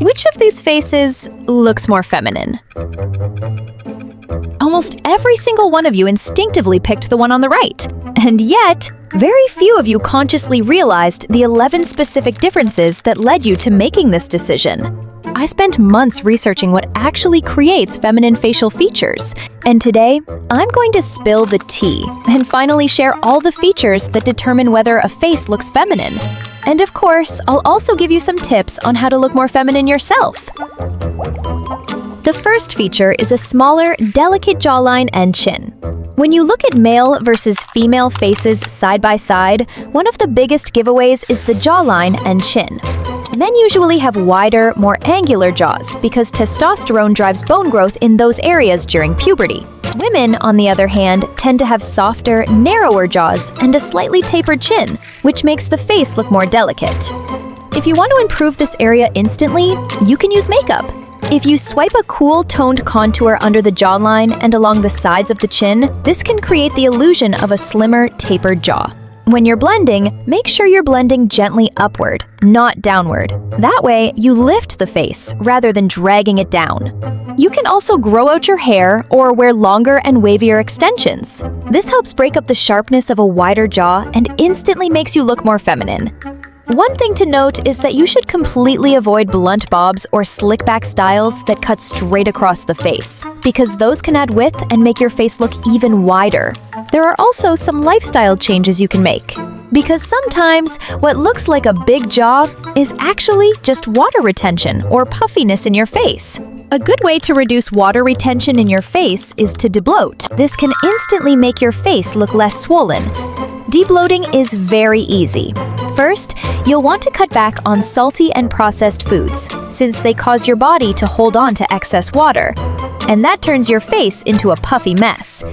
Which of these faces looks more feminine? Almost every single one of you instinctively picked the one on the right. And yet, very few of you consciously realized the 11 specific differences that led you to making this decision. I spent months researching what actually creates feminine facial features, and today, I'm going to spill the tea and finally share all the features that determine whether a face looks feminine. And of course, I'll also give you some tips on how to look more feminine yourself. The first feature is a smaller, delicate jawline and chin. When you look at male versus female faces side by side, one of the biggest giveaways is the jawline and chin. Men usually have wider, more angular jaws because testosterone drives bone growth in those areas during puberty. Women, on the other hand, tend to have softer, narrower jaws and a slightly tapered chin, which makes the face look more delicate. If you want to improve this area instantly, you can use makeup. If you swipe a cool, toned contour under the jawline and along the sides of the chin, this can create the illusion of a slimmer, tapered jaw. When you're blending, make sure you're blending gently upward, not downward. That way, you lift the face rather than dragging it down. You can also grow out your hair or wear longer and wavier extensions. This helps break up the sharpness of a wider jaw and instantly makes you look more feminine. One thing to note is that you should completely avoid blunt bobs or slick back styles that cut straight across the face, because those can add width and make your face look even wider. There are also some lifestyle changes you can make, because sometimes what looks like a big jaw is actually just water retention or puffiness in your face. A good way to reduce water retention in your face is to debloat. This can instantly make your face look less swollen. Debloating is very easy. First, you'll want to cut back on salty and processed foods, since they cause your body to hold on to excess water, and that turns your face into a puffy mess.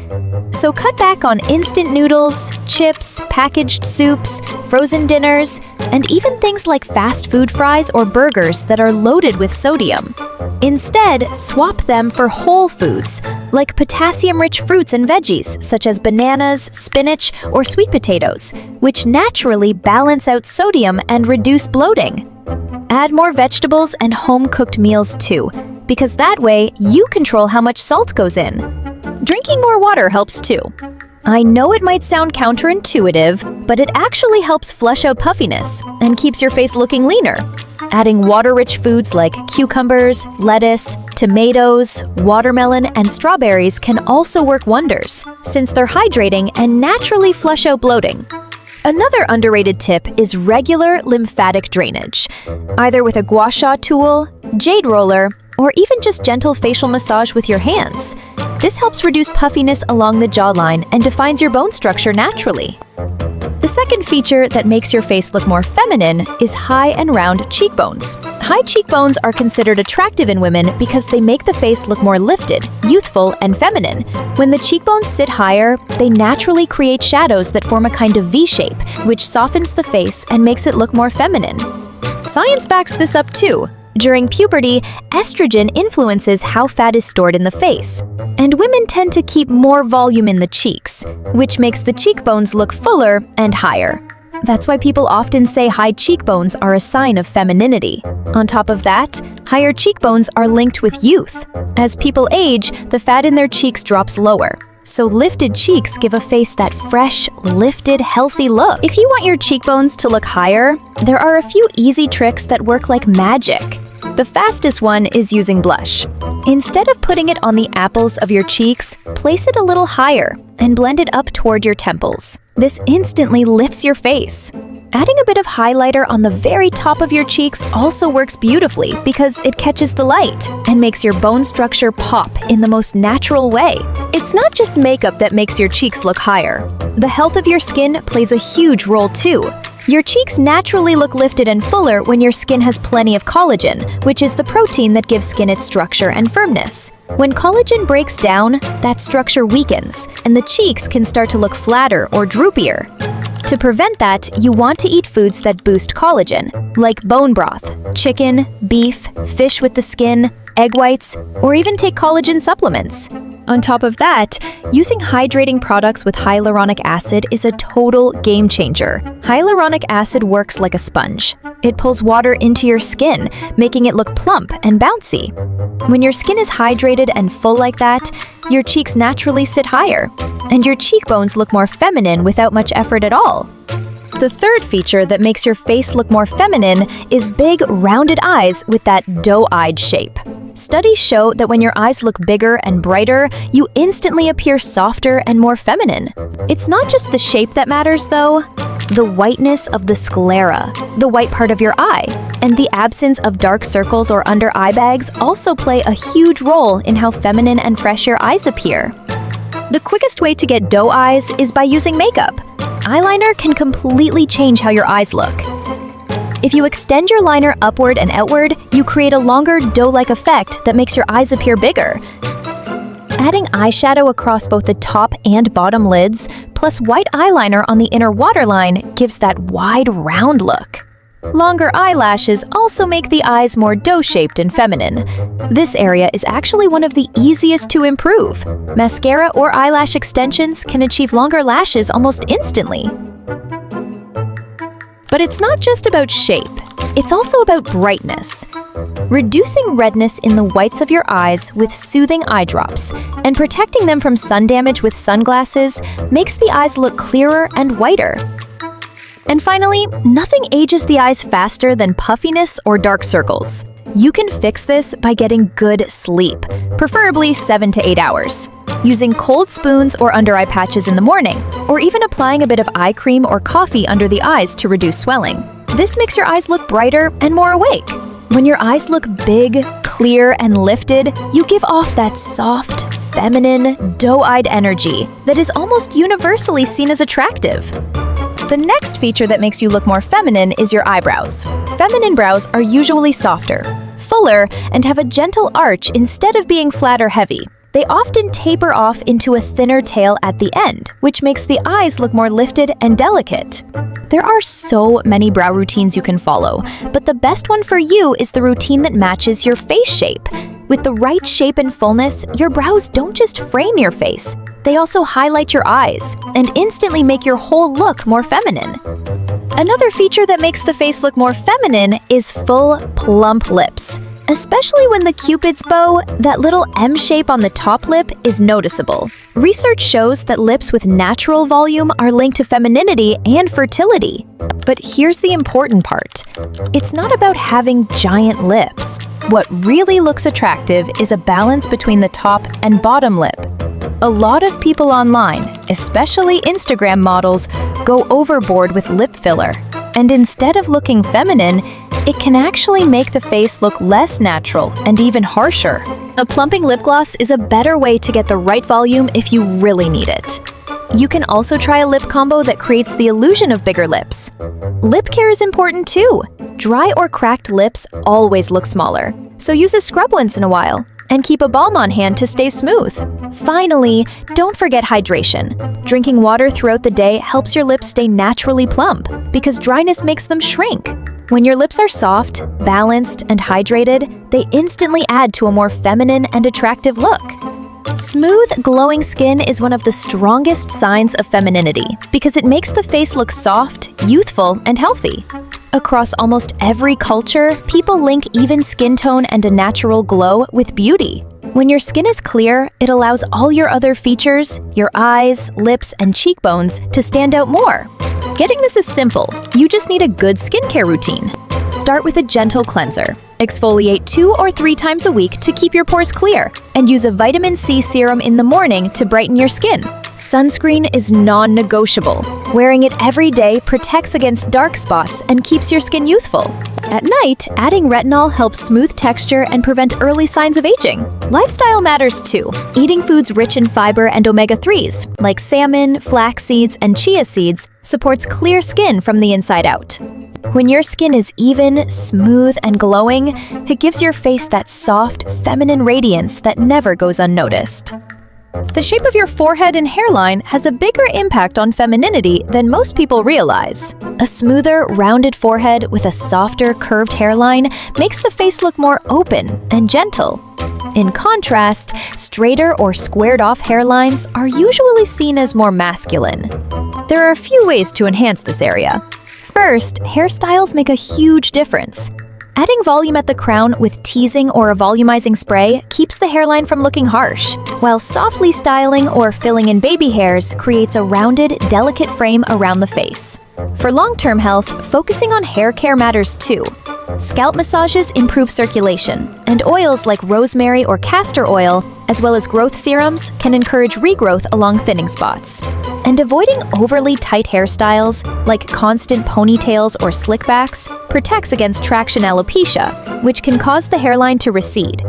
So cut back on instant noodles, chips, packaged soups, frozen dinners, and even things like fast food fries or burgers that are loaded with sodium. Instead, swap them for whole foods, like potassium-rich fruits and veggies, such as bananas, spinach, or sweet potatoes, which naturally balance out sodium and reduce bloating. Add more vegetables and home-cooked meals too, because that way you control how much salt goes in. Drinking more water helps too. I know it might sound counterintuitive, but it actually helps flush out puffiness and keeps your face looking leaner. Adding water-rich foods like cucumbers, lettuce, tomatoes, watermelon, and strawberries can also work wonders, since they're hydrating and naturally flush out bloating. Another underrated tip is regular lymphatic drainage, either with a gua sha tool, jade roller, or even just gentle facial massage with your hands. This helps reduce puffiness along the jawline and defines your bone structure naturally. The second feature that makes your face look more feminine is high and round cheekbones. High cheekbones are considered attractive in women because they make the face look more lifted, youthful, and feminine. When the cheekbones sit higher, they naturally create shadows that form a kind of V shape, which softens the face and makes it look more feminine. Science backs this up too. During puberty, estrogen influences how fat is stored in the face, and women tend to keep more volume in the cheeks, which makes the cheekbones look fuller and higher. That's why people often say high cheekbones are a sign of femininity. On top of that, higher cheekbones are linked with youth. As people age, the fat in their cheeks drops lower. So lifted cheeks give a face that fresh, lifted, healthy look. If you want your cheekbones to look higher, there are a few easy tricks that work like magic. The fastest one is using blush. Instead of putting it on the apples of your cheeks, place it a little higher and blend it up toward your temples. This instantly lifts your face. Adding a bit of highlighter on the very top of your cheeks also works beautifully because it catches the light and makes your bone structure pop in the most natural way. It's not just makeup that makes your cheeks look higher. The health of your skin plays a huge role too. Your cheeks naturally look lifted and fuller when your skin has plenty of collagen, which is the protein that gives skin its structure and firmness. When collagen breaks down, that structure weakens, and the cheeks can start to look flatter or droopier. To prevent that, you want to eat foods that boost collagen, like bone broth, chicken, beef, fish with the skin, egg whites, or even take collagen supplements. On top of that, using hydrating products with hyaluronic acid is a total game changer. Hyaluronic acid works like a sponge. It pulls water into your skin, making it look plump and bouncy. When your skin is hydrated and full like that, your cheeks naturally sit higher, and your cheekbones look more feminine without much effort at all. The third feature that makes your face look more feminine is big, rounded eyes with that doe-eyed shape. Studies show that when your eyes look bigger and brighter, you instantly appear softer and more feminine. It's not just the shape that matters, though. The whiteness of the sclera, the white part of your eye, and the absence of dark circles or under eye bags also play a huge role in how feminine and fresh your eyes appear. The quickest way to get doe eyes is by using makeup. Eyeliner can completely change how your eyes look. If you extend your liner upward and outward, you create a longer doe-like effect that makes your eyes appear bigger. Adding eyeshadow across both the top and bottom lids, plus white eyeliner on the inner waterline gives that wide, round look. Longer eyelashes also make the eyes more doe-shaped and feminine. This area is actually one of the easiest to improve. Mascara or eyelash extensions can achieve longer lashes almost instantly. But it's not just about shape, it's also about brightness. Reducing redness in the whites of your eyes with soothing eye drops and protecting them from sun damage with sunglasses makes the eyes look clearer and whiter. And finally, nothing ages the eyes faster than puffiness or dark circles. You can fix this by getting good sleep, preferably 7 to 8 hours. Using cold spoons or under-eye patches in the morning, or even applying a bit of eye cream or coffee under the eyes to reduce swelling. This makes your eyes look brighter and more awake. When your eyes look big, clear, and lifted, you give off that soft, feminine, doe-eyed energy that is almost universally seen as attractive. The next feature that makes you look more feminine is your eyebrows. Feminine brows are usually softer, fuller, and have a gentle arch instead of being flat or heavy. They often taper off into a thinner tail at the end, which makes the eyes look more lifted and delicate. There are so many brow routines you can follow, but the best one for you is the routine that matches your face shape. With the right shape and fullness, your brows don't just frame your face, they also highlight your eyes and instantly make your whole look more feminine. Another feature that makes the face look more feminine is full, plump lips. Especially when the Cupid's bow, that little M shape on the top lip, is noticeable. Research shows that lips with natural volume are linked to femininity and fertility. But here's the important part. It's not about having giant lips. What really looks attractive is a balance between the top and bottom lip. A lot of people online, especially Instagram models, go overboard with lip filler. And instead of looking feminine, it can actually make the face look less natural and even harsher. A plumping lip gloss is a better way to get the right volume if you really need it. You can also try a lip combo that creates the illusion of bigger lips. Lip care is important too. Dry or cracked lips always look smaller, so use a scrub once in a while. And keep a balm on hand to stay smooth. Finally, don't forget hydration. Drinking water throughout the day helps your lips stay naturally plump because dryness makes them shrink. When your lips are soft, balanced, and hydrated, they instantly add to a more feminine and attractive look. Smooth, glowing skin is one of the strongest signs of femininity because it makes the face look soft, youthful, and healthy. Across almost every culture, people link even skin tone and a natural glow with beauty. When your skin is clear, it allows all your other features, your eyes, lips, and cheekbones, to stand out more. Getting this is simple. You just need a good skincare routine. Start with a gentle cleanser. Exfoliate 2 or 3 times a week to keep your pores clear, and use a vitamin C serum in the morning to brighten your skin. Sunscreen is non-negotiable. Wearing it every day protects against dark spots and keeps your skin youthful. At night, adding retinol helps smooth texture and prevent early signs of aging. Lifestyle matters too. Eating foods rich in fiber and omega-3s, like salmon, flax seeds, and chia seeds, supports clear skin from the inside out. When your skin is even, smooth, and glowing, it gives your face that soft, feminine radiance that never goes unnoticed. The shape of your forehead and hairline has a bigger impact on femininity than most people realize. A smoother, rounded forehead with a softer, curved hairline makes the face look more open and gentle. In contrast, straighter or squared-off hairlines are usually seen as more masculine. There are a few ways to enhance this area. First, hairstyles make a huge difference. Adding volume at the crown with teasing or a volumizing spray keeps the hairline from looking harsh, while softly styling or filling in baby hairs creates a rounded, delicate frame around the face. For long-term health, focusing on hair care matters too. Scalp massages improve circulation, and oils like rosemary or castor oil, as well as growth serums, can encourage regrowth along thinning spots. And avoiding overly tight hairstyles, like constant ponytails or slickbacks, protects against traction alopecia, which can cause the hairline to recede.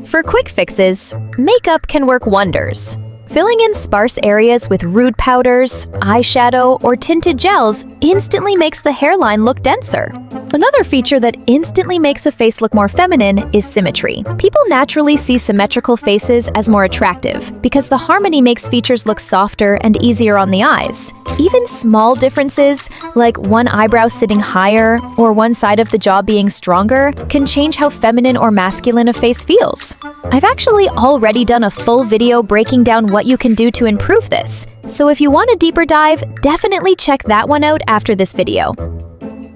For quick fixes, makeup can work wonders. Filling in sparse areas with rude powders, eyeshadow, or tinted gels instantly makes the hairline look denser. Another feature that instantly makes a face look more feminine is symmetry. People naturally see symmetrical faces as more attractive because the harmony makes features look softer and easier on the eyes. Even small differences, like one eyebrow sitting higher or one side of the jaw being stronger, can change how feminine or masculine a face feels. I've actually already done a full video breaking down what you can do to improve this, so if you want a deeper dive, definitely check that one out after this video.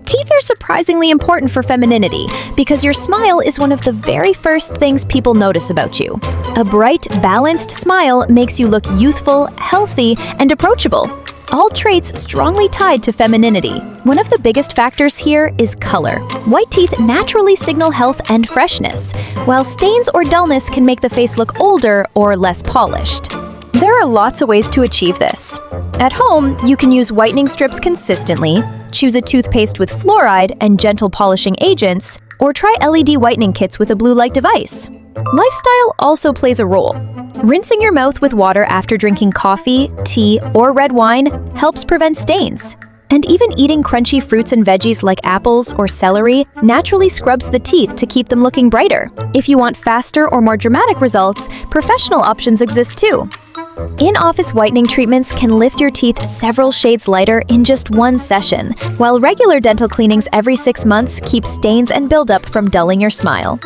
Teeth are surprisingly important for femininity because your smile is one of the very first things people notice about you. A bright, balanced smile makes you look youthful, healthy, and approachable. All traits strongly tied to femininity. One of the biggest factors here is color. White teeth naturally signal health and freshness, while stains or dullness can make the face look older or less polished. There are lots of ways to achieve this. At home, you can use whitening strips consistently, choose a toothpaste with fluoride and gentle polishing agents, or try LED whitening kits with a blue light device. Lifestyle also plays a role. Rinsing your mouth with water after drinking coffee, tea, or red wine helps prevent stains. And even eating crunchy fruits and veggies like apples or celery naturally scrubs the teeth to keep them looking brighter. If you want faster or more dramatic results, professional options exist too. In-office whitening treatments can lift your teeth several shades lighter in just one session, while regular dental cleanings every 6 months keep stains and buildup from dulling your smile.